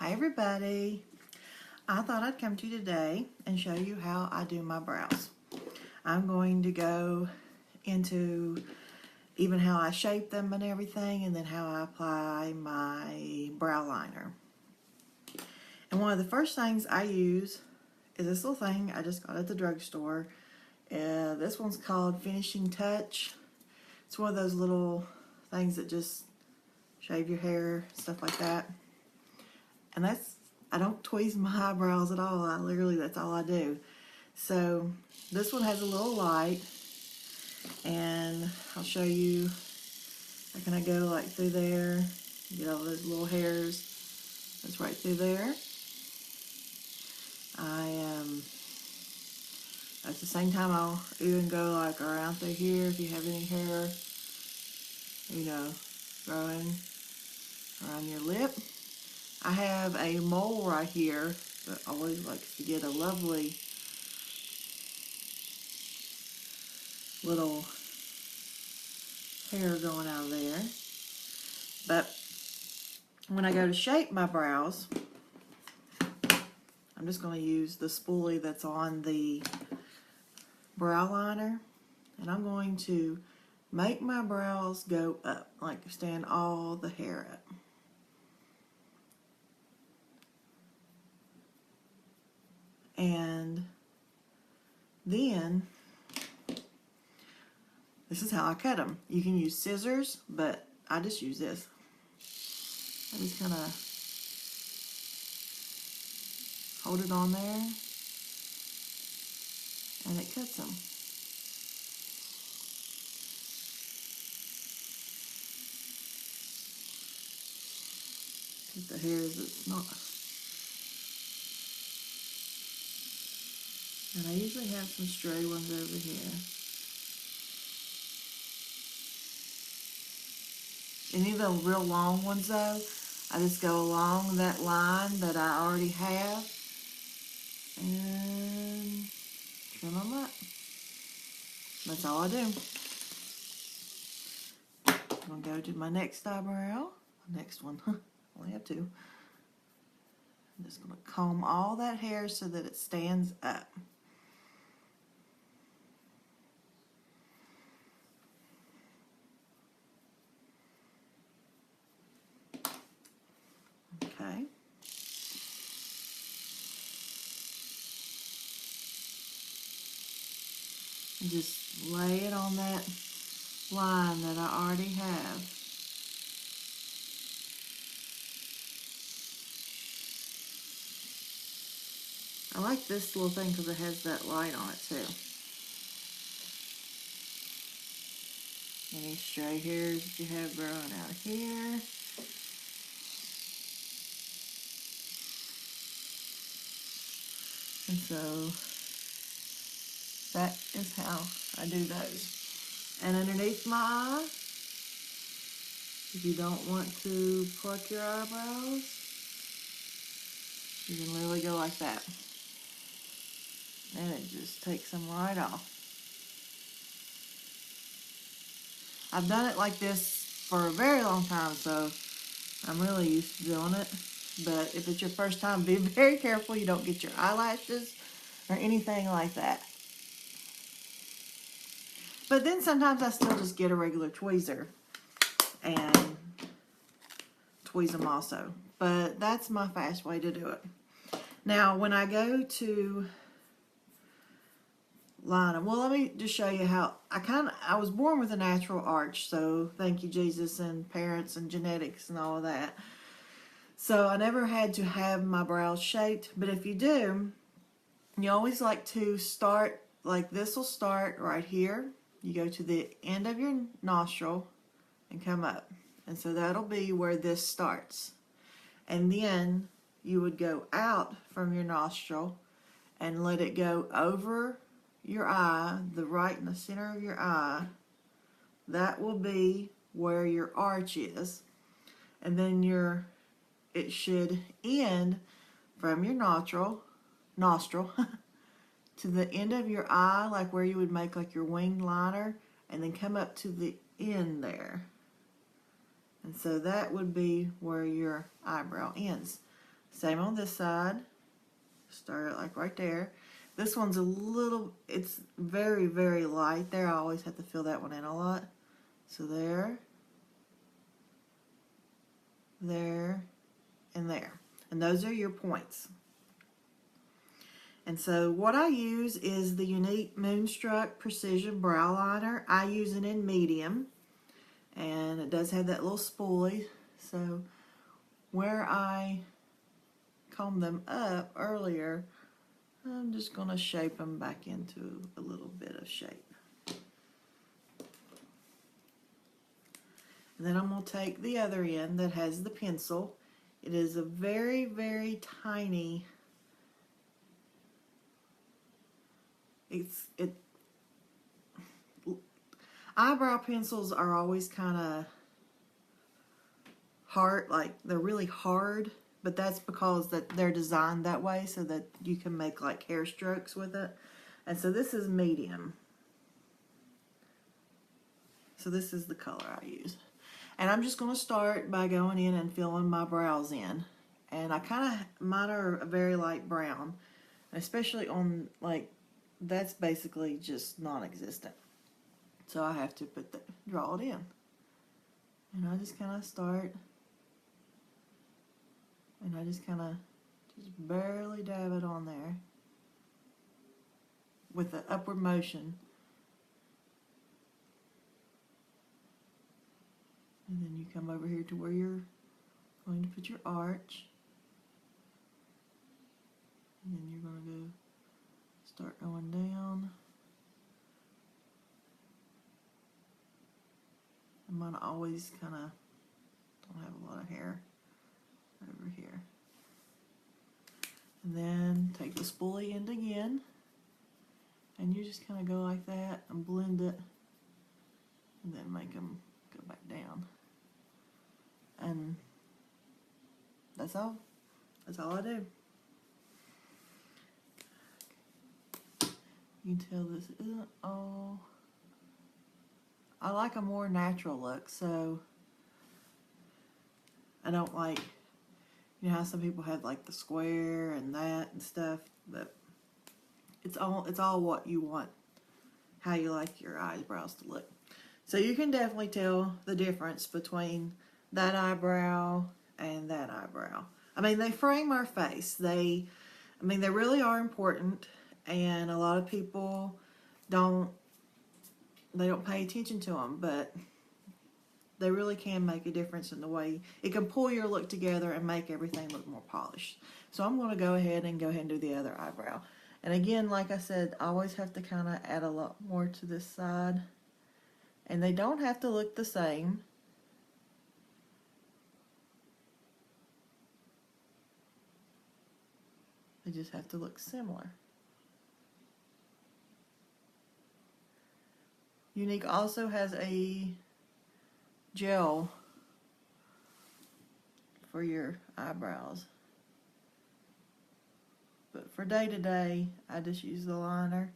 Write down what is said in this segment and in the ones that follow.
Hi everybody. I thought I'd come to you today and show you how I do my brows. I'm going to go into even how I shape them and everything, and then how I apply my brow liner. And one of the first things I use is this little thing I just got at the drugstore. This one's called Finishing Touch. It's one of those little things that just shave your hair, stuff like that. And I don't tweeze my eyebrows at all. That's all I do. So this one has a little light, and I'll show you. How can I go like through there, get all those little hairs. That's right through there. At the same time, I'll even go like around through here if you have any hair, growing around your lip. I have a mole right here that always likes to get a lovely little hair going out of there. But when I go to shape my brows, I'm just going to use the spoolie that's on the brow liner, and I'm going to make my brows go up, like stand all the hair up. And then this is how I cut them. You can use scissors, but I just use this. I just kind of hold it on there, and it cuts them. Get the hairs that's not. And I usually have some stray ones over here. Any of the real long ones though, I just go along that line that I already have and trim them up. That's all I do. I'm gonna go to my next eyebrow. Next one, I only have two. I'm just gonna comb all that hair so that it stands up. Okay. And just lay it on that line that I already have. I like this little thing because it has that light on it too. Any stray hairs that you have growing out of here. And so that is how I do those. And underneath my eye, if you don't want to pluck your eyebrows, you can literally go like that. And it just takes them right off. I've done it like this for a very long time, so I'm really used to doing it. But if it's your first time, be very careful you don't get your eyelashes or anything like that. But then sometimes I still just get a regular tweezer and tweeze them also. But that's my fast way to do it. Now, when I go to line them, well, let me just show you how I was born with a natural arch, so thank you, Jesus, and parents and genetics and all of that. So I never had to have my brows shaped, but if you do, you always like to start, like this will start right here. You go to the end of your nostril and come up. And so that'll be where this starts. And then you would go out from your nostril and let it go over your eye, the right in the center of your eye. That will be where your arch is. And then it should end from your nostril to the end of your eye, like where you would make like your winged liner, and then come up to the end there. And so that would be where your eyebrow ends. Same on this side. Start it like right there. This one's a little, it's very, very light there. I always have to fill that one in a lot. So there, there, and there. And those are your points. And so what I use is the Younique Moonstruck Precision Brow Liner. I use it in medium. And it does have that little spoolie. So where I combed them up earlier, I'm just going to shape them back into a little bit of shape. And then I'm going to take the other end that has the pencil. It is a very, very tiny, eyebrow pencils are always kind of hard, like they're really hard, but that's because that they're designed that way so that you can make like hair strokes with it. And so this is medium. So this is the color I use. And I'm just going to start by going in and filling my brows in. And I kind of, mine are a very light brown, especially on like, that's basically just non-existent. So I have to draw it in. And I just kind of start, and I just kind of just barely dab it on there with the upward motion. And then you come over here to where you're going to put your arch. And then you're going to go start going down. And mine always kind of don't have a lot of hair over here. And then take the spoolie end again. And you just kind of go like that and blend it. And then make them go back down. And that's all. That's all I do. You can tell this isn't all. I like a more natural look, so I don't like, you know how some people have like the square and that and stuff, but it's all what you want, how you like your eyebrows to look. So you can definitely tell the difference between that eyebrow and that eyebrow. I mean, they frame our face. They really are important, and a lot of people don't pay attention to them, but they really can make a difference in the way it can pull your look together and make everything look more polished. So I'm going to go ahead and do the other eyebrow. And again, like I said, I always have to kind of add a lot more to this side. And they don't have to look the same. They just have to look similar. Younique also has a gel for your eyebrows. But for day to day, I just use the liner.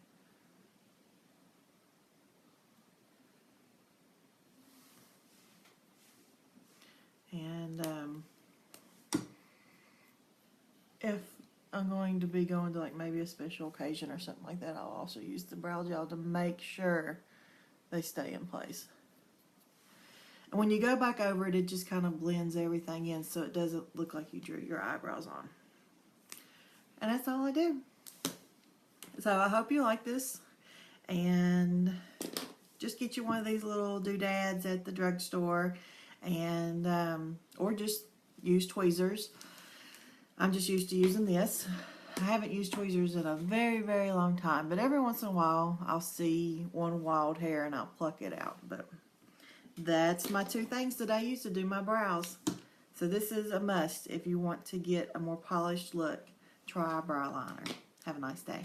And if I'm going to be going to like maybe a special occasion or something like that, I'll also use the brow gel to make sure they stay in place. And when you go back over it, it just kind of blends everything in so it doesn't look like you drew your eyebrows on. And that's all I do. So I hope you like this. And just get you one of these little doodads at the drugstore, and or just use tweezers. I'm just used to using this. I haven't used tweezers in a very, very long time, but every once in a while I'll see one wild hair and I'll pluck it out. But that's my two things that I use to do my brows. So this is a must if you want to get a more polished look. Try a brow liner. Have a nice day.